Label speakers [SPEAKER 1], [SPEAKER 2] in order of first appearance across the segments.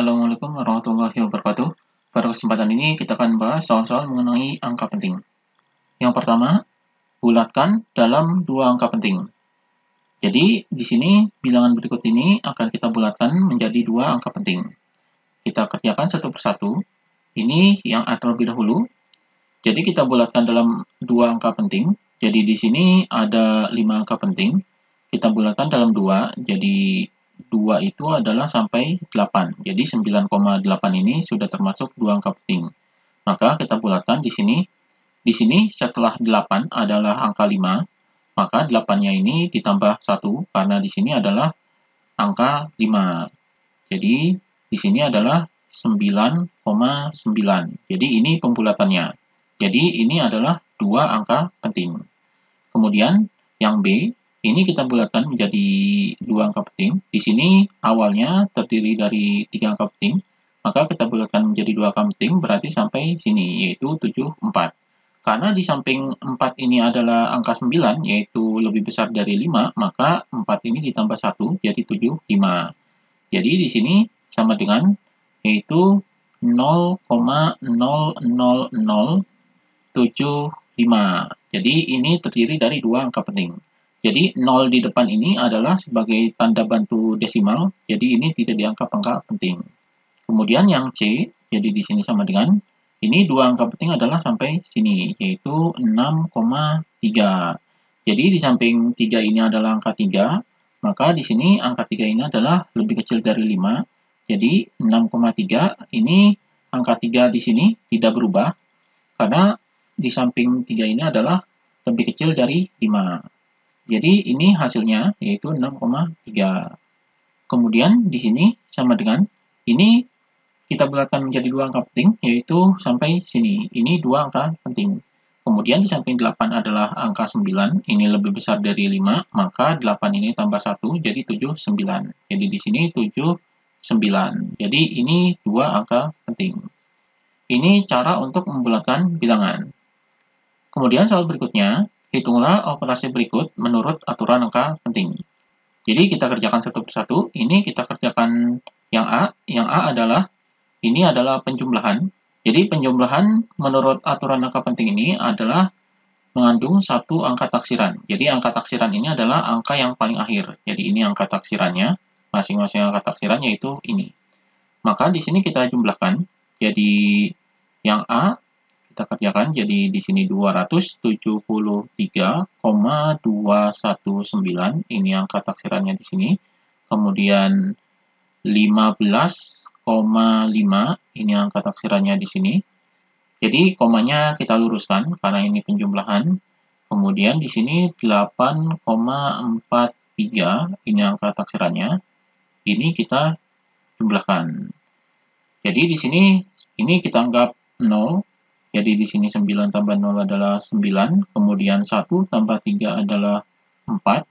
[SPEAKER 1] Assalamualaikum warahmatullahi wabarakatuh. Pada kesempatan ini kita akan bahas soal-soal mengenai angka penting. Yang pertama, bulatkan dalam dua angka penting. Jadi, di sini bilangan berikut ini akan kita bulatkan menjadi dua angka penting. Kita kerjakan satu persatu. Ini yang A terlebih dahulu. Jadi, kita bulatkan dalam dua angka penting. Jadi, di sini ada 5 angka penting. Kita bulatkan dalam 2, jadi 2 itu adalah sampai 8. Jadi 9,8 ini sudah termasuk 2 angka penting. Maka kita bulatkan di sini. Di sini setelah 8 adalah angka 5, maka 8-nya ini ditambah 1 karena di sini adalah angka 5. Jadi di sini adalah 9,9. Jadi ini pembulatannya. Jadi ini adalah 2 angka penting. Kemudian yang B ini kita bulatkan menjadi 2 angka penting. Di sini awalnya terdiri dari 3 angka penting, maka kita bulatkan menjadi 2 angka penting berarti sampai sini, yaitu 7, 4. Karena di samping 4 ini adalah angka 9, yaitu lebih besar dari 5, maka 4 ini ditambah 1, jadi 7, 5. Jadi di sini sama dengan, yaitu 0,00075. Jadi ini terdiri dari 2 angka penting. Jadi 0 di depan ini adalah sebagai tanda bantu desimal, jadi ini tidak dianggap angka penting. Kemudian yang C, jadi di sini sama dengan, ini 2 angka penting adalah sampai sini, yaitu 6,3. Jadi di samping 3 ini adalah angka 3, maka di sini angka 3 ini adalah lebih kecil dari 5, jadi 6,3 ini angka 3 di sini tidak berubah, karena di samping 3 ini adalah lebih kecil dari 5. Jadi ini hasilnya yaitu 6,3. Kemudian di sini sama dengan ini kita bulatkan menjadi 2 angka penting yaitu sampai sini. Ini 2 angka penting. Kemudian di samping 8 adalah angka 9, ini lebih besar dari 5, maka 8 ini tambah 1 jadi 7, 9. Jadi di sini 7, 9. Jadi ini 2 angka penting. Ini cara untuk membulatkan bilangan. Kemudian soal berikutnya, hitunglah operasi berikut menurut aturan angka penting. Jadi kita kerjakan satu persatu. Ini kita kerjakan yang A. Yang A adalah, ini adalah penjumlahan. Jadi penjumlahan menurut aturan angka penting ini adalah mengandung satu angka taksiran. Jadi angka taksiran ini adalah angka yang paling akhir. Jadi ini angka taksirannya, masing-masing angka taksiran yaitu ini. Maka di sini kita jumlahkan. Jadi yang A kita kerjakan, jadi di sini 273,219, ini angka taksirannya di sini. Kemudian 15,5, ini angka taksirannya di sini. Jadi komanya kita luruskan karena ini penjumlahan. Kemudian di sini 8,43, ini angka taksirannya. Ini kita jumlahkan. Jadi di sini ini kita anggap 0. Jadi di sini 9 tambah 0 adalah 9, kemudian 1 tambah 3 adalah 4,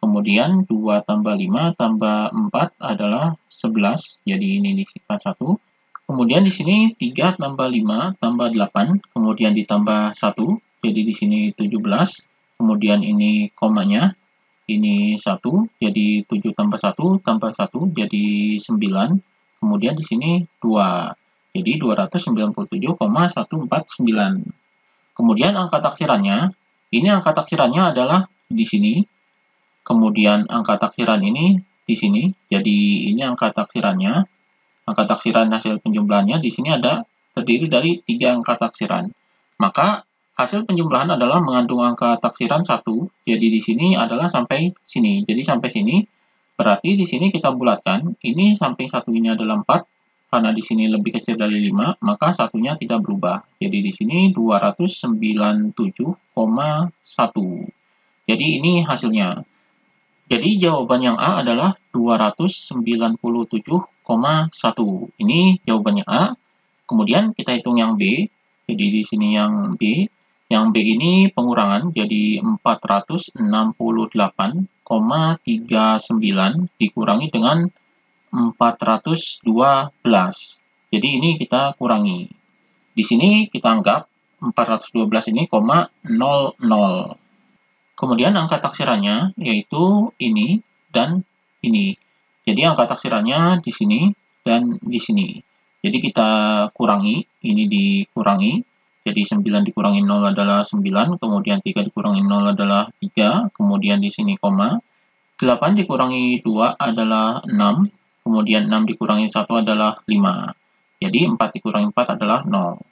[SPEAKER 1] kemudian 2 tambah 5 tambah 4 adalah 11, jadi ini disingkat 1. Kemudian di sini 3 tambah 5 tambah 8, kemudian ditambah 1, jadi di sini 17, kemudian ini komanya, ini 1, jadi 7 tambah 1 tambah 1, jadi 9, kemudian di sini 2. Jadi 297,149. Kemudian angka taksirannya, ini angka taksirannya adalah di sini. Kemudian angka taksiran ini di sini. Jadi ini angka taksirannya. Angka taksiran hasil penjumlahannya di sini ada terdiri dari 3 angka taksiran. Maka hasil penjumlahan adalah mengandung angka taksiran 1. Jadi di sini adalah sampai sini. Jadi sampai sini. Berarti di sini kita bulatkan. Ini samping 1 ini adalah 4. Karena di sini lebih kecil dari 5, maka satunya tidak berubah. Jadi di sini 297,1. Jadi ini hasilnya. Jadi jawaban yang A adalah 297,1. Ini jawabannya A. Kemudian kita hitung yang B. Jadi di sini yang B. Yang B ini pengurangan, jadi 468,39 dikurangi dengan 412. Jadi ini kita kurangi. Di sini kita anggap 412 ini, 00. Kemudian angka taksirannya yaitu ini dan ini. Jadi angka taksirannya di sini dan di sini. Jadi kita kurangi, ini dikurangi. Jadi 9 dikurangi 0 adalah 9, kemudian 3 dikurangi 0 adalah 3, kemudian di sini koma. 8 dikurangi 2 adalah 6, kemudian 6 dikurangi 1 adalah 5. Jadi 4 dikurangi 4 adalah 0.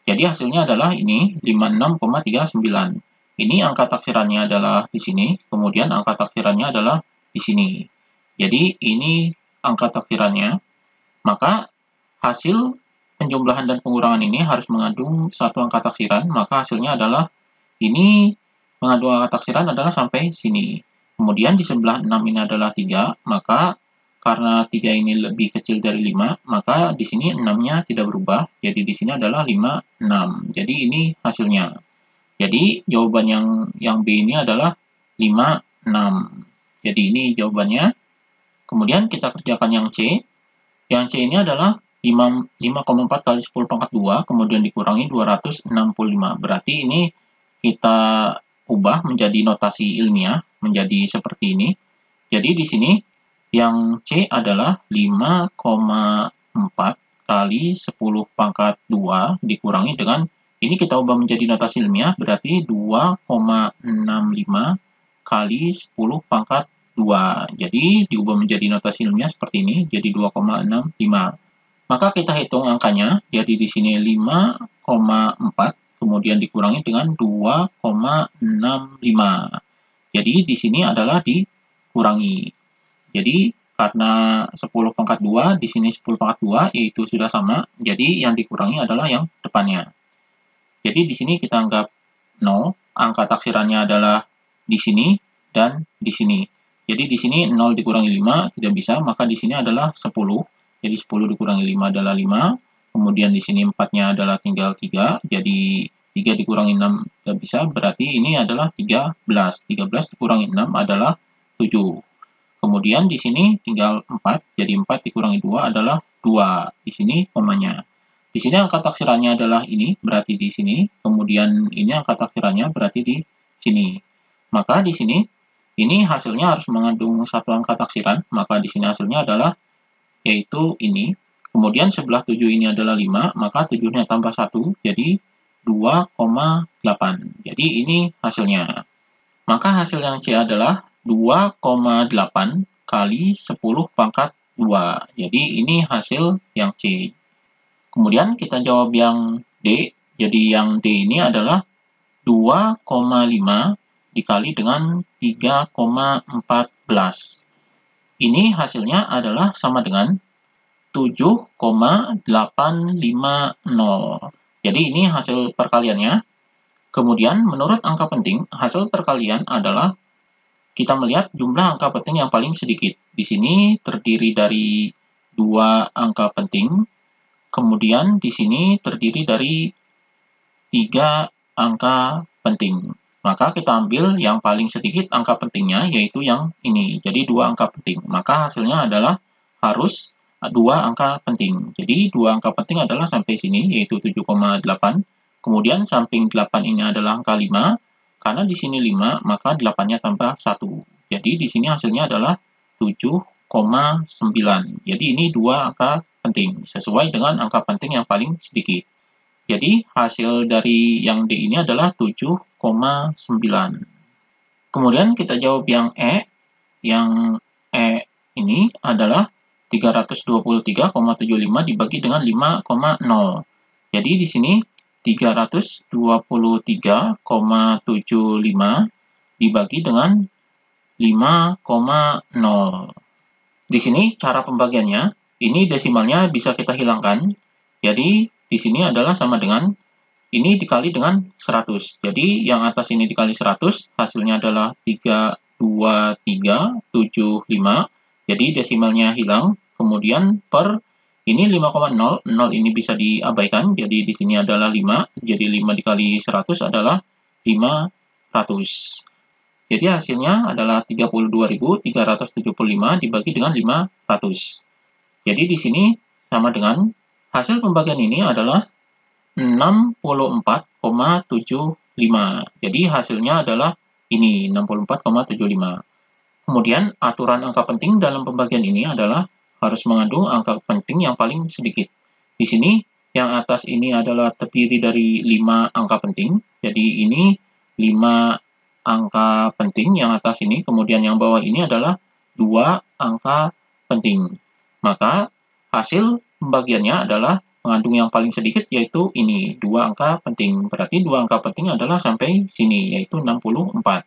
[SPEAKER 1] Jadi hasilnya adalah ini 56,39. Ini angka taksirannya adalah di sini, kemudian angka taksirannya adalah di sini. Jadi ini angka taksirannya, maka hasil penjumlahan dan pengurangan ini harus mengandung satu angka taksiran, maka hasilnya adalah ini mengandung angka taksiran adalah sampai sini. Kemudian di sebelah 6 ini adalah 3, maka karena 3 ini lebih kecil dari 5, maka di sini 6-nya tidak berubah, jadi di sini adalah 5, 6. Jadi ini hasilnya. Jadi jawaban yang B ini adalah 5, 6. Jadi ini jawabannya. Kemudian kita kerjakan yang C. Yang C ini adalah 5,4 kali 10 pangkat 2, kemudian dikurangi 265. Berarti ini kita ubah menjadi notasi ilmiah, menjadi seperti ini. Jadi di sini yang C adalah 5,4 kali 10 pangkat 2 dikurangi dengan, ini kita ubah menjadi notasi ilmiah, berarti 2,65 kali 10 pangkat 2. Jadi diubah menjadi notasi ilmiah seperti ini, jadi 2,65. Maka kita hitung angkanya, jadi di sini 5,4, kemudian dikurangi dengan 2,65. Jadi di sini adalah dikurangi. Jadi karena 10 pangkat 2, di sini 10 pangkat 2, yaitu sudah sama, jadi yang dikurangi adalah yang depannya. Jadi di sini kita anggap 0, angka taksirannya adalah di sini dan di sini. Jadi di sini 0 dikurangi 5 tidak bisa, maka di sini adalah 10. Jadi 10 dikurangi 5 adalah 5. Kemudian di sini 4-nya adalah tinggal 3. Jadi 3 dikurangi 6 tidak bisa, berarti ini adalah 13. 13 dikurangi 6 adalah 7. Kemudian di sini tinggal 4, jadi 4 dikurangi 2 adalah 2. Di sini komanya. Di sini angka taksirannya adalah ini, berarti di sini. Kemudian ini angka taksirannya berarti di sini. Maka di sini, ini hasilnya harus mengandung satu angka taksiran, maka di sini hasilnya adalah, yaitu ini. Kemudian sebelah 7 ini adalah 5, maka 7-nya tambah 1, jadi 2,8. Jadi ini hasilnya. Maka hasil yang C adalah 2,8 kali 10 pangkat 2. Jadi ini hasil yang C. Kemudian kita jawab yang D. Jadi yang D ini adalah 2,5 dikali dengan 3,14. Ini hasilnya adalah sama dengan 7,850. Jadi ini hasil perkaliannya. Kemudian menurut angka penting, hasil perkalian adalah kita melihat jumlah angka penting yang paling sedikit. Di sini terdiri dari 2 angka penting. Kemudian di sini terdiri dari 3 angka penting. Maka kita ambil yang paling sedikit angka pentingnya, yaitu yang ini. Jadi 2 angka penting. Maka hasilnya adalah harus 2 angka penting. Jadi 2 angka penting adalah sampai sini, yaitu 7,8. Kemudian samping 8 ini adalah angka 5. Karena di sini 5, maka 8-nya tambah 1. Jadi di sini hasilnya adalah 7,9. Jadi ini 2 angka penting, sesuai dengan angka penting yang paling sedikit. Jadi hasil dari yang D ini adalah 7,9. Kemudian kita jawab yang E. Yang E ini adalah 323,75 dibagi dengan 5,0. Jadi di sini 323,75 dibagi dengan 5,0. Di sini cara pembagiannya, ini desimalnya bisa kita hilangkan. Jadi di sini adalah sama dengan ini dikali dengan 100. Jadi yang atas ini dikali 100, hasilnya adalah 32375. Jadi desimalnya hilang. Kemudian per ini 5,0, 0 ini bisa diabaikan. Jadi di sini adalah 5. Jadi 5 dikali 100 adalah 500. Jadi hasilnya adalah 32.375 dibagi dengan 500. Jadi di sini sama dengan hasil pembagian ini adalah 64,75. Jadi hasilnya adalah ini 64,75. Kemudian aturan angka penting dalam pembagian ini adalah harus mengandung angka penting yang paling sedikit. Di sini yang atas ini adalah terdiri dari 5 angka penting. Jadi ini 5 angka penting yang atas ini, kemudian yang bawah ini adalah 2 angka penting. Maka hasil pembagiannya adalah mengandung yang paling sedikit, yaitu ini 2 angka penting. Berarti 2 angka penting adalah sampai sini, yaitu 64.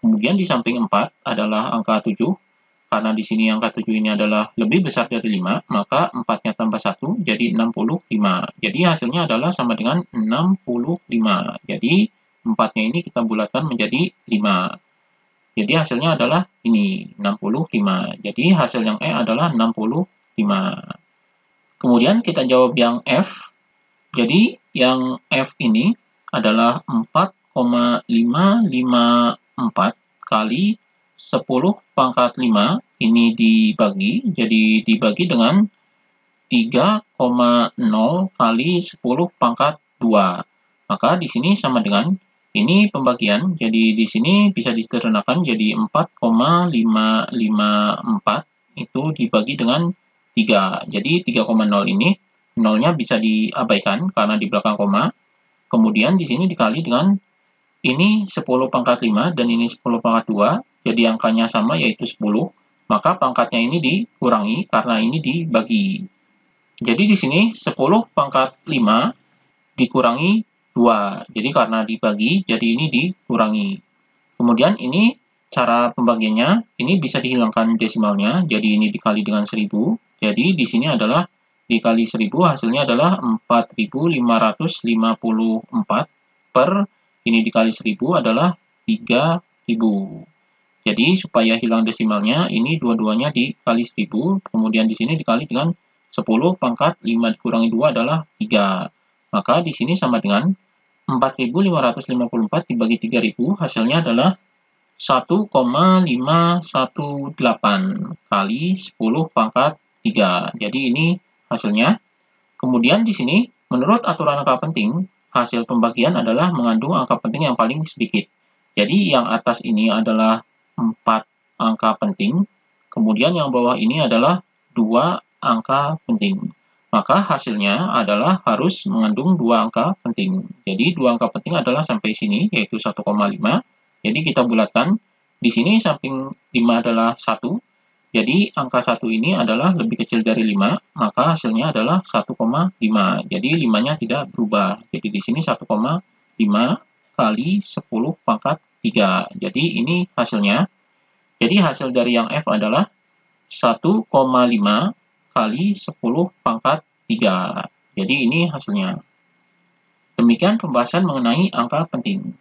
[SPEAKER 1] Kemudian di samping 4 adalah angka 7. Karena di sini angka 7 ini adalah lebih besar dari 5, maka 4-nya tambah 1 jadi 65. Jadi hasilnya adalah sama dengan 65. Jadi 4-nya ini kita bulatkan menjadi 5. Jadi hasilnya adalah ini, 65. Jadi hasil yang E adalah 65. Kemudian kita jawab yang F. Jadi yang F ini adalah 4,554 kali 10 pangkat 5 ini dibagi, jadi dibagi dengan 3,0 kali 10 pangkat 2. Maka di sini sama dengan ini pembagian, jadi di sini bisa disederhanakan jadi 4,554 itu dibagi dengan 3. Jadi 3,0 ini, nolnya bisa diabaikan karena di belakang koma. Kemudian di sini dikali dengan ini 10 pangkat 5 dan ini 10 pangkat 2, jadi angkanya sama yaitu 10. Maka pangkatnya ini dikurangi karena ini dibagi. Jadi di sini 10 pangkat 5 dikurangi 2. Jadi karena dibagi, jadi ini dikurangi. Kemudian ini cara pembagiannya, ini bisa dihilangkan desimalnya, jadi ini dikali dengan 1000. Jadi di sini adalah dikali 1000 hasilnya adalah 4554 per ini dikali 1000 adalah 3000. Jadi supaya hilang desimalnya, ini dua-duanya dikali 1000, kemudian di sini dikali dengan 10 pangkat 5 dikurangi 2 adalah 3. Maka di sini sama dengan 4554 dibagi 3000, hasilnya adalah 1,518 kali 10 pangkat 3. Jadi ini hasilnya. Kemudian di sini, menurut aturan angka penting, hasil pembagian adalah mengandung angka penting yang paling sedikit. Jadi yang atas ini adalah 4 angka penting, kemudian yang bawah ini adalah 2 angka penting. Maka hasilnya adalah harus mengandung 2 angka penting. Jadi 2 angka penting adalah sampai sini, yaitu 1,5. Jadi kita bulatkan. Di sini samping 5 adalah 1. Jadi angka 1 ini adalah lebih kecil dari 5, maka hasilnya adalah 1,5. Jadi 5-nya tidak berubah. Jadi di sini 1,5 kali 10 pangkat 3. Jadi ini hasilnya. Jadi hasil dari yang F adalah 1,5 kali 10 pangkat 3. Jadi ini hasilnya. Demikian pembahasan mengenai angka penting.